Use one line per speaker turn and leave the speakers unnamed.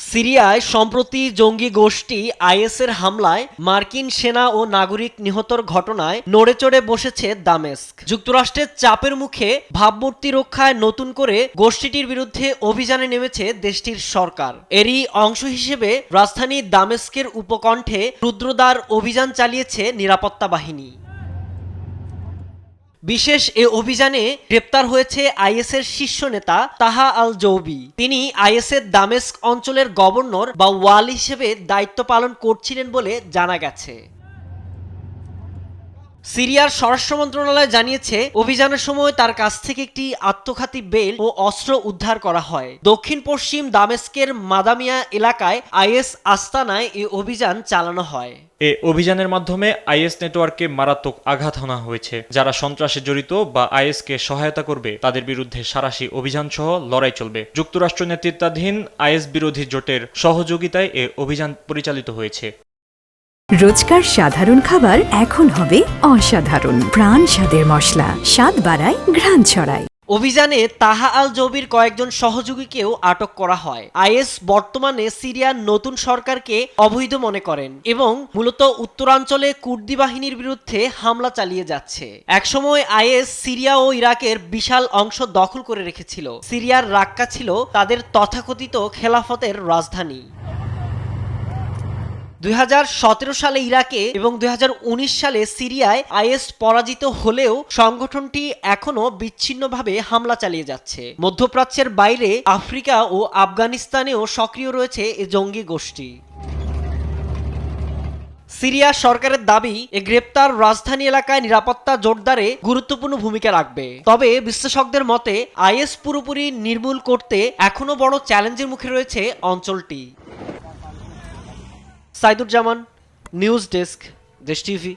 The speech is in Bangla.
সিরিয়ায় সম্প্রতি জঙ্গি গোষ্ঠী আইএসের হামলায় মার্কিন সেনা ও নাগরিক নিহতর ঘটনায় নড়েচড়ে বসেছে দামেস্ক। যুক্তরাষ্ট্রের চাপের মুখে ভাবমূর্তি রক্ষায় নতুন করে গোষ্ঠীটির বিরুদ্ধে অভিযানে নেমেছে দেশটির সরকার। এরই অংশ হিসেবে রাজধানী দামেস্কের উপকণ্ঠে রুদ্রদ্বার অভিযান চালিয়েছে নিরাপত্তা বাহিনী। বিশেষ এ অভিযানে গ্রেপ্তার হয়েছে আইএসের শীর্ষ নেতা তাহা আল জৌবি। তিনি আইএসের দামেস্ক অঞ্চলের গভর্নর বা ওয়ালি হিসেবে দায়িত্ব পালন করছিলেন বলে জানা গেছে। সিরিয়ার স্বরাষ্ট্র মন্ত্রণালয় জানিয়েছে, অভিযানের সময় তার কাছ থেকে একটি আত্মঘাতী বেল্ট ও অস্ত্র উদ্ধার করা হয়। দক্ষিণ পশ্চিম দামেস্কের মাদামিয়া এলাকায় আইএস আস্তানায় এই অভিযান চালানো হয়।
এ অভিযানের মাধ্যমে আইএস নেটওয়ার্কে মারাত্মক আঘাত হানা হয়েছে। যারা সন্ত্রাসে জড়িত বা আইএসকে সহায়তা করবে তাদের বিরুদ্ধে সাঁড়াশি অভিযান সহ লড়াই চলবে। যুক্তরাষ্ট্র নেতৃত্বাধীন আইএস বিরোধী জোটের সহযোগিতায় এ অভিযান পরিচালিত হয়েছে।
রোজকার সাধারণ খাবার এখন হবে অসাধারণ। প্রাণ স্বাদের মশলা, স্বাদ বাড়ায়, ঘ্রাণ ছড়ায়।
অভিযানে তাহা আল জৌবির কয়েকজন সহযোগীকেও আটক করা হয়। আইএস বর্তমানে সিরিয়ার নতুন সরকারকে অবৈধ মনে করেন এবং মূলত উত্তরাঞ্চলে কুর্দি বাহিনীর বিরুদ্ধে হামলা চালিয়ে যাচ্ছে। একসময় আইএস সিরিয়া ও ইরাকের বিশাল অংশ দখল করে রেখেছিল। সিরিয়ার রাক্কা ছিল তাদের তথাকথিত খেলাফতের রাজধানী। 2017 সালে ইরাকে এবং 2019 সালে সিরিয়ায় আইএস পরাজিত হলেও সংগঠনটি এখনও বিচ্ছিন্নভাবে হামলা চালিয়ে যাচ্ছে। মধ্যপ্রাচ্যের বাইরে আফ্রিকা ও আফগানিস্তানেও সক্রিয় রয়েছে এ জঙ্গি গোষ্ঠী। সিরিয়া সরকারের দাবি, এ গ্রেপ্তার রাজধানী এলাকায় নিরাপত্তা জোরদারে গুরুত্বপূর্ণ ভূমিকা রাখবে। তবে বিশ্লেষকদের মতে আইএস পুরোপুরি নির্মূল করতে এখনও বড় চ্যালেঞ্জের মুখে রয়েছে অঞ্চলটি। সাইদুজ্জামান, নিউজ ডেস্ক, দেশ টিভি।